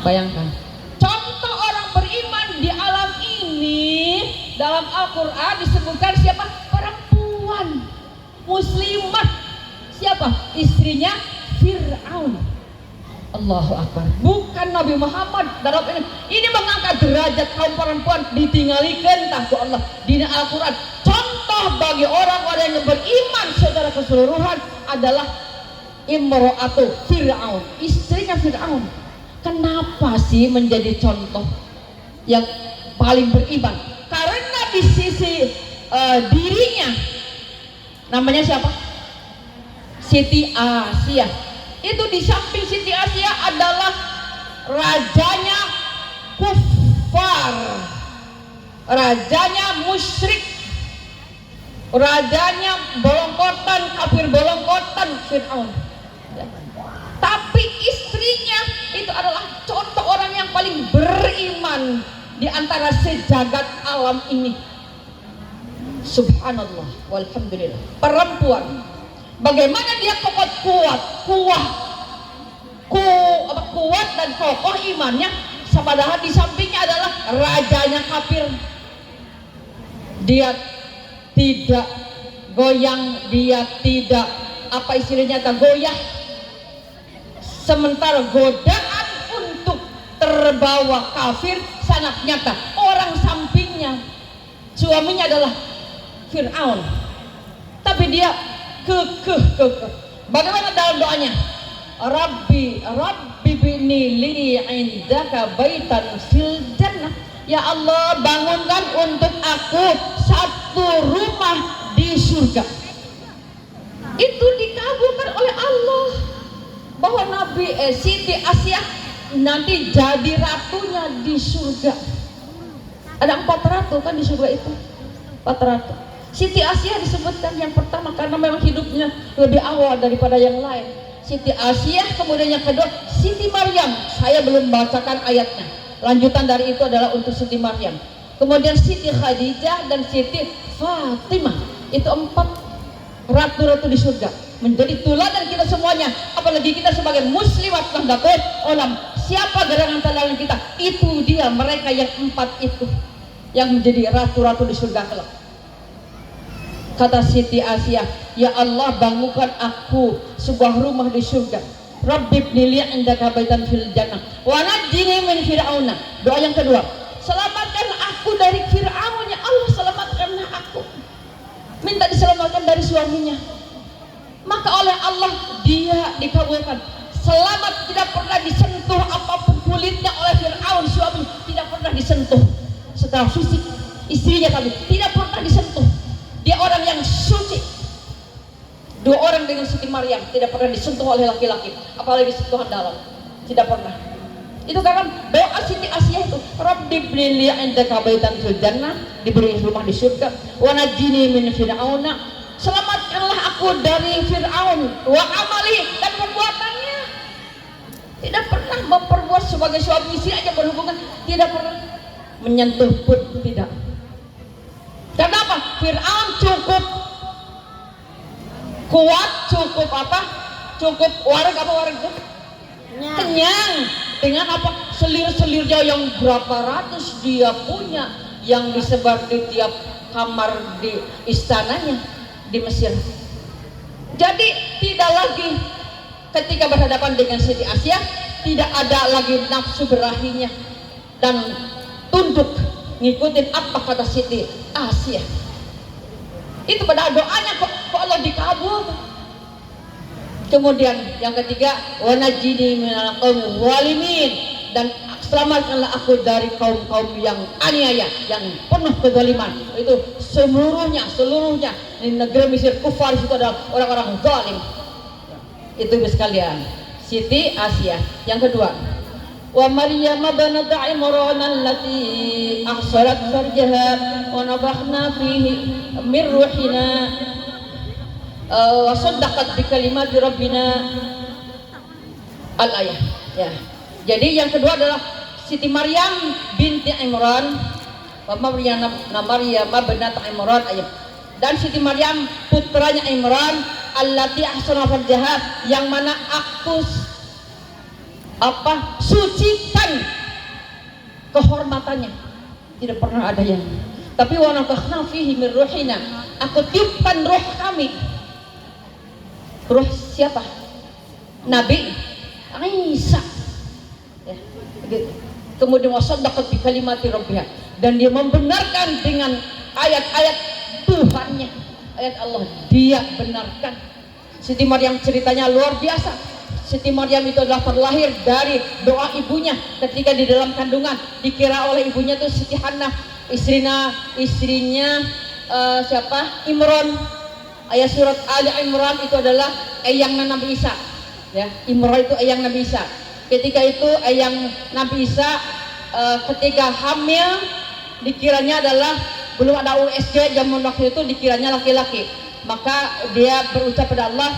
Bayangkan, contoh orang beriman di alam ini dalam Al-Quran disebutkan siapa? Perempuan muslimah. Siapa? Istrinya Fir'aun. Allahu Akbar. Bukan Nabi Muhammad dalam ini mengangkat derajat kaum perempuan, ditinggalikan takut Allah di Al-Quran. Contoh bagi orang-orang yang beriman secara keseluruhan adalah Imro'atu Fir'aun, istrinya Fir'aun. Kenapa sih menjadi contoh yang paling beriman? Karena di sisi dirinya namanya siapa? Siti Asia. Itu di samping Siti Asia adalah rajanya kufar, rajanya musyrik, rajanya bolongkotan, kafir bolongkotan Fir'aun. Tapi istrinya itu adalah contoh orang yang paling beriman di antara sejagat alam ini. Subhanallah walhamdulillah. Perempuan, bagaimana dia kuat dan kokoh imannya, padahal di sampingnya adalah rajanya kafir. Dia tidak goyang, dia tidak apa istilahnya goyah. Sementara godaan untuk terbawa kafir sangat nyata. Orang sampingnya, suaminya adalah Fir'aun, tapi dia kekeh. Bagaimana dalam doanya? Rabbi bini li indaka baitan fil jannah. Ya Allah, bangunkan untuk aku satu rumah di surga. Itu dikabulkan oleh Allah, bahwa Siti Asia nanti jadi ratunya di surga. Ada 4 ratu kan di surga itu, 4 ratu. Siti Asia disebutkan yang pertama karena memang hidupnya lebih awal daripada yang lain. Siti Asia, kemudian yang kedua Siti Maryam. Saya belum bacakan ayatnya. Lanjutan dari itu adalah untuk Siti Maryam. Kemudian Siti Khadijah dan Siti Fatimah. Itu 4 ratu-ratu di surga, menjadi teladan kita semuanya. Apalagi kita sebagai muslimat nahdlatul ulama, siapa gerangan teladan kita? Itu dia, mereka yang 4 itu yang menjadi ratu-ratu di surga kelak. Kata Siti Asia, ya Allah, bangunkan aku sebuah rumah di surga. Rabbi ibnili indaka baitan fil jannah wa najjini min fir'auna. Doa yang kedua, selamatkan aku dari Fir'aun. Ya Allah, selamatkanlah aku. Minta diselamatkan dari suaminya. Maka oleh Allah dia dikabulkan. Selamat, tidak pernah disentuh apapun kulitnya oleh Fir'aun. Suami tidak pernah disentuh setelah fisik. Istrinya kami tidak pernah disentuh. Dia orang yang suci. 2 orang dengan Siti Maryam tidak pernah disentuh oleh laki-laki, apalagi sentuhan dalam, tidak pernah. Itu karena doa Siti Asia itu, Rabbi ibnili indaka baitan fil jannah, diberi rumah di surga, wa najjini min fir'auna, selamatkanlah aku dari Fir'aun, wa amali, dan perbuatannya. Tidak pernah memperbuat sebagai suami istri aja berhubungan, tidak pernah menyentuh pun tidak. Kenapa? Fir'aun cukup kuat, cukup apa? Cukup warak itu? Kenyang. Dengan apa? Selir-selirnya yang berapa ratus dia punya, yang disebar di tiap kamar di istananya di Mesir. Jadi tidak lagi ketika berhadapan dengan Siti Asia, tidak ada lagi nafsu berahinya dan tunduk ngikutin apa kata Siti Asia. Itu padahal doanya kok Allah dikabul. Kemudian yang ketiga, wa najjini minal qaumil zalimin, dan selamatkanlah aku dari kaum-kaum yang aniaya, yang penuh kezaliman. Itu seluruhnya di negeri Mesir kufar itu adalah orang-orang zalim. Itu sekalian, Siti Asia. Yang kedua, wa Maryam banat Imran allati ahsarat farjaha wa nabakhna fihi min ruhina wa saddaqat bi kalimati rabbina al-ayah. Ya. Jadi yang kedua adalah Siti Maryam binti Imran, wa Maryam banat Imran ayat. Dan Siti Maryam putranya Imran allati ahsanat farjaha, yang mana aku sucikan kehormatannya tidak pernah ada yang. Tapi wa nafakhna fihi min ruhina, aku tiupkan roh kami. Roh siapa? Nabi Isa. Ya. Kemudian wasaddaqat bi kalimati rabbiha, dan dia membenarkan dengan ayat-ayat Tuhannya, ayat Allah dia benarkan. Siti Maryam ceritanya luar biasa. Siti Maryam itu adalah terlahir dari doa ibunya ketika di dalam kandungan. Dikira oleh ibunya itu Siti Hannah, istrinya siapa? Imran. Ayat surat Ali Imran itu adalah eyang Nabi Isa. Ya, Imran itu eyang Nabi Isa. Ketika itu eyang Nabi Isa ketika hamil dikiranya adalah belum ada USG zaman waktu itu, dikiranya laki-laki. Maka dia berucap pada Allah,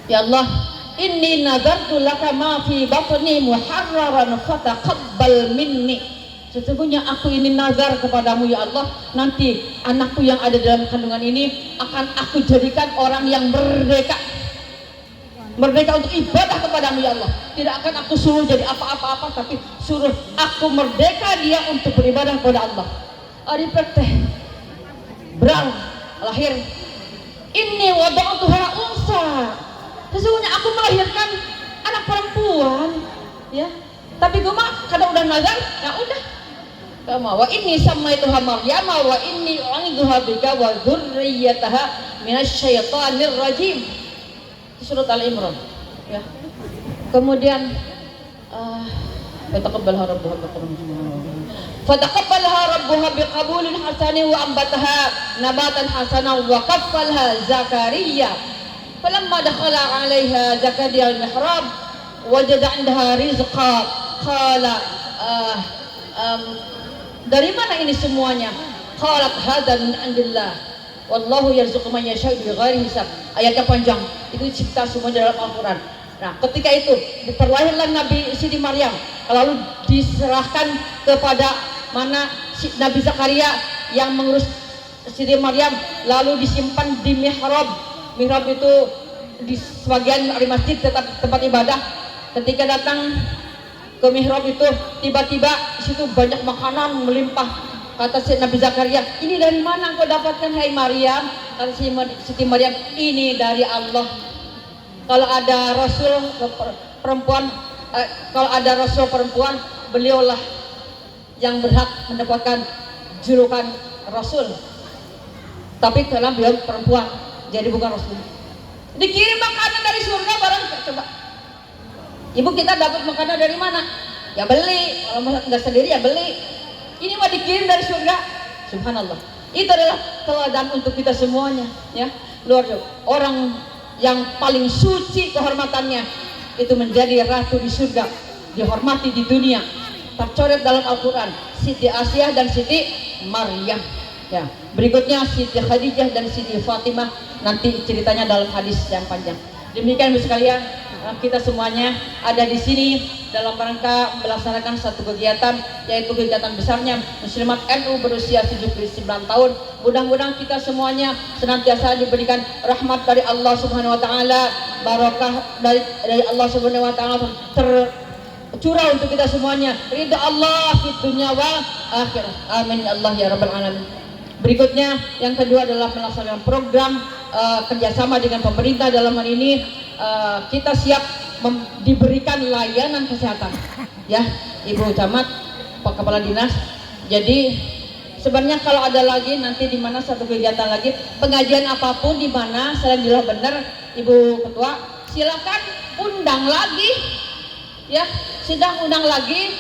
ya Allah, inni nadartu laka ma fi batni muharraran fataqabbal minni. Sesungguhnya aku ini nazar kepadamu ya Allah, nanti anakku yang ada dalam kandungan ini akan aku jadikan orang yang merdeka. Merdeka untuk ibadah kepadamu ya Allah. Tidak akan aku suruh jadi apa-apa, tapi suruh aku merdeka dia untuk beribadah kepada Allah. Ari teh berang lahir. Ini wada'tuha unsa. Sesungguhnya aku melahirkan anak perempuan, ya. Tapi gue mah kadang udah nazar, ya udah. Kama wa inni samaituha Maryam wa inni u'idzuha bika wa dzurriyyataha minasyaitonir rajim. Surat Al-Imran, ya. Kemudian fataqabbalha rabbuha biqabulin hasanin wa ambataha nabatan hasanan wa kaffalha Zakaria. Falamma dakhala 'alaiha Zakaria al-mihrab wajada 'indaha rizqa qala dari mana ini semuanya? Qalat hadza min 'indillah wallahu yarzuqu man yasha'u bighairi hisab. Ayatnya panjang, itu cipta semua dalam Al-Quran. Nah, ketika itu terlahirlah Nabi Siti Maryam, lalu diserahkan kepada mana Nabi Zakaria yang mengurus Siti Maryam, lalu disimpan di mihrab. Mihrab itu di sebagian dari masjid, tempat ibadah. Ketika datang ke mihrab itu, tiba-tiba di situ banyak makanan melimpah. Kata Nabi Zakaria, ini dari mana engkau dapatkan hai Maryam? Kata Siti Maryam, ini dari Allah. Kalau ada Rasul perempuan, beliaulah yang berhak mendapatkan julukan Rasul. Tapi karena beliau perempuan, jadi bukan Rasul. Dikirim makanan dari surga barang, coba. Ibu kita dapat makanan dari mana? Ya beli. Kalau nggak sendiri ya beli. Ini mah dikirim dari surga. Subhanallah. Itu adalah teladan untuk kita semuanya, ya. Luar biasa. Orang yang paling suci kehormatannya itu menjadi ratu di surga, dihormati di dunia. Tercoret dalam Al-Qur'an Siti Asiyah dan Siti Maryam. Ya. Berikutnya Siti Khadijah dan Siti Fatimah, nanti ceritanya dalam hadis yang panjang. Demikian Ibu sekalian, kita semuanya ada di sini dalam rangka melaksanakan satu kegiatan, yaitu kegiatan besarnya Muslimat NU berusia 79 tahun. Mudah-mudahan kita semuanya senantiasa diberikan rahmat dari Allah Subhanahu wa taala, barakah dari Allah Subhanahu wa taala tercurah untuk kita semuanya. Ridha Allah di dunia wal akhirah. Amin Allah ya rabbal alamin. Berikutnya yang kedua adalah melaksanakan program kerjasama dengan pemerintah. Dalam hal ini kita siap diberikan layanan kesehatan, ya Ibu Camat, Pak Kepala Dinas. Jadi sebenarnya kalau ada lagi nanti di mana satu kegiatan lagi, pengajian apapun di mana alhamdulillah benar Ibu Ketua, silakan undang lagi, ya sedang undang lagi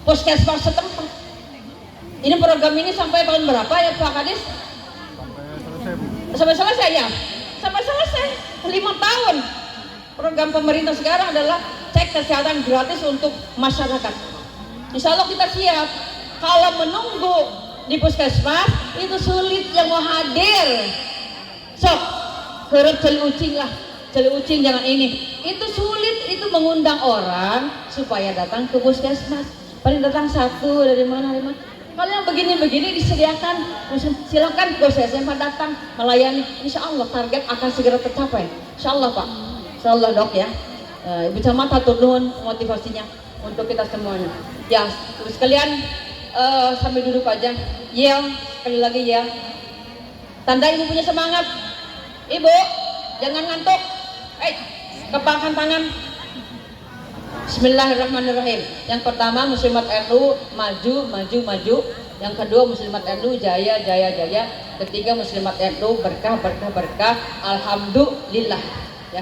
puskesmas setempat. Ini program ini sampai tahun berapa ya Pak Kadis? Sampai selesai ya? Sampai selesai 5 tahun. Program pemerintah sekarang adalah cek kesehatan gratis untuk masyarakat. Insya Allah kita siap. Kalau menunggu di puskesmas itu sulit yang mau hadir. Sok, kerep celi ucing lah, celi ucing jangan ini. Itu sulit, itu mengundang orang supaya datang ke puskesmas. Paling datang satu dari mana? Kalau yang begini-begini disediakan, silakan prosesnya Pak datang melayani. Insya Allah target akan segera tercapai. Insya Allah Pak, Insya Allah Dok ya. Ibu Camat hatur nuhun motivasinya. untuk kita semuanya. Ya, terus kalian sambil duduk aja. Yel, sekali lagi ya. Tanda ibu punya semangat. Ibu, jangan ngantuk. Kepangkan tangan. Bismillahirrahmanirrahim. Yang pertama Muslimat NU maju, maju, maju. Yang kedua Muslimat NU jaya, jaya, jaya. Ketiga Muslimat NU berkah, berkah, berkah. Alhamdulillah. Ya.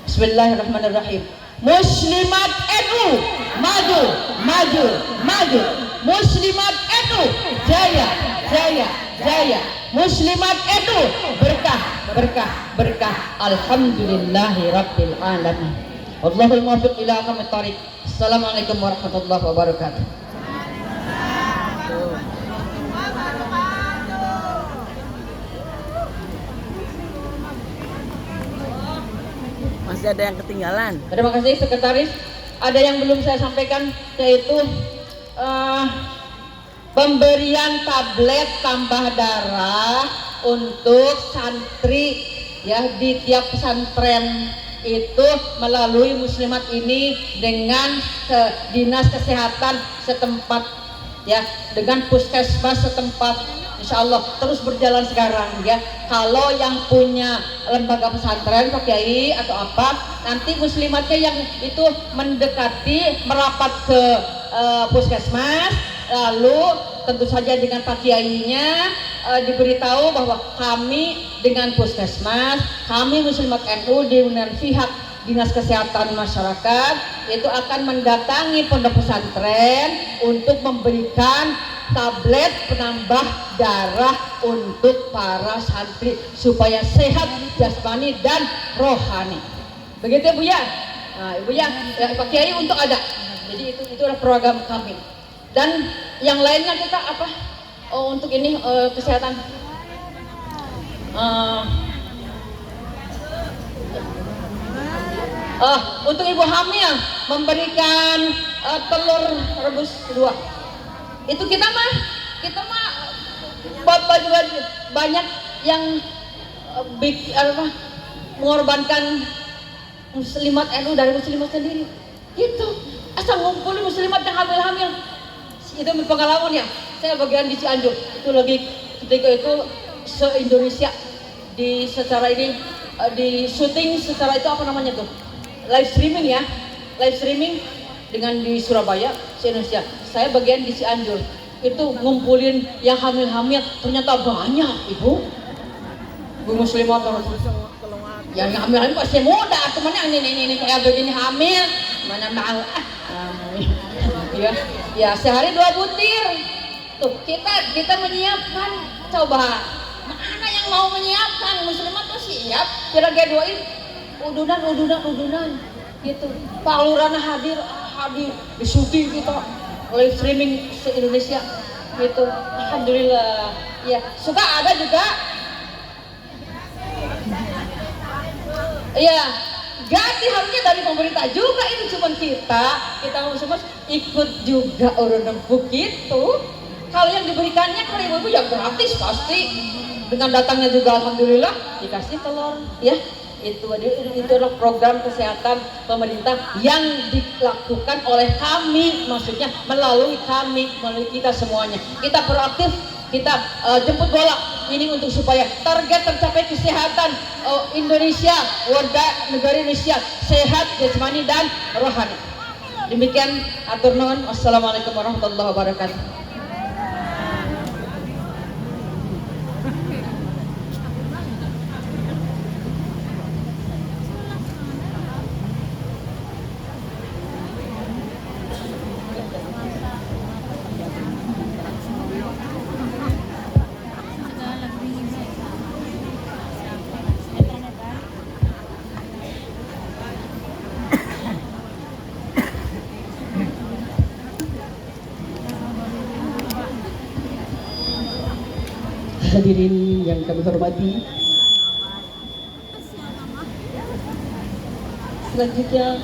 Bismillahirrahmanirrahim. Muslimat NU maju, maju, maju. Muslimat NU jaya, jaya, jaya. Muslimat NU berkah, berkah, berkah. Alhamdulillahirabbil alamin. Wallahul muwaffiq ila aqwamit thoriq. Assalamualaikum warahmatullahi wabarakatuh. Masih ada yang ketinggalan. Terima kasih sekretaris. Ada yang belum saya sampaikan, yaitu pemberian tablet tambah darah untuk santri ya di tiap pesantren itu melalui Muslimat ini dengan dinas kesehatan setempat ya, dengan puskesmas setempat. Insya Allah terus berjalan sekarang ya. Kalau yang punya lembaga pesantren Pak Kiai atau apa, nanti Muslimatnya yang itu mendekati merapat ke puskesmas, lalu tentu saja dengan Pak Kiainya diberitahu bahwa kami dengan puskesmas, kami Muslimat NU dengan pihak Dinas Kesehatan Masyarakat itu akan mendatangi pondok pesantren untuk memberikan tablet penambah darah untuk para santri supaya sehat jasmani dan rohani. Begitu Bu ya. Nah, Ibu ya, Pak Kiai untuk ada. Jadi itu adalah program kami. Dan yang lainnya kita apa? Oh, untuk ini kesehatan. Untuk ibu hamil memberikan telur rebus kedua. Itu kita mah banyak yang mengorbankan Muslimat NU dari Muslimat sendiri. Gitu. Asal ngumpulin Muslimat yang hamil-hamil. Itu pengalaman ya. Saya bagian di Cianjur. Itu lagi ketika itu se-Indonesia di secara ini di syuting secara itu apa namanya tuh? Live streaming ya. Live streaming dengan di Surabaya, se-Indonesia. Saya bagian di Cianjur. Itu ngumpulin yang hamil-hamil ternyata banyak, Ibu. Bu Muslimat yang hamil pasti muda, teman yang ini kayak begini hamil, mana mau ya sehari 2 butir. Tuh kita menyiapkan, coba mana yang mau menyiapkan? Muslimat tuh siap, kira-kira doain udunan gitu. Pak Lurana hadir di syuting kita live streaming se-Indonesia gitu. Alhamdulillah. Ya, suka ada juga. Iya, ganti harusnya dari pemerintah juga, ini cuma kita semua ikut juga urun nempuk gitu. Kalau yang diberikannya ke ibu-ibu ya gratis pasti. Dengan datangnya juga alhamdulillah dikasih telur ya. Itu adalah program kesehatan pemerintah yang dilakukan oleh kami, maksudnya melalui kita semuanya. Kita proaktif, kita jemput bola ini untuk supaya target tercapai kesehatan Indonesia, warga negara Indonesia sehat jasmani dan rohani. Demikian atur nuhun. Wassalamualaikum warahmatullahi wabarakatuh. Hadirin yang kami hormati, selanjutnya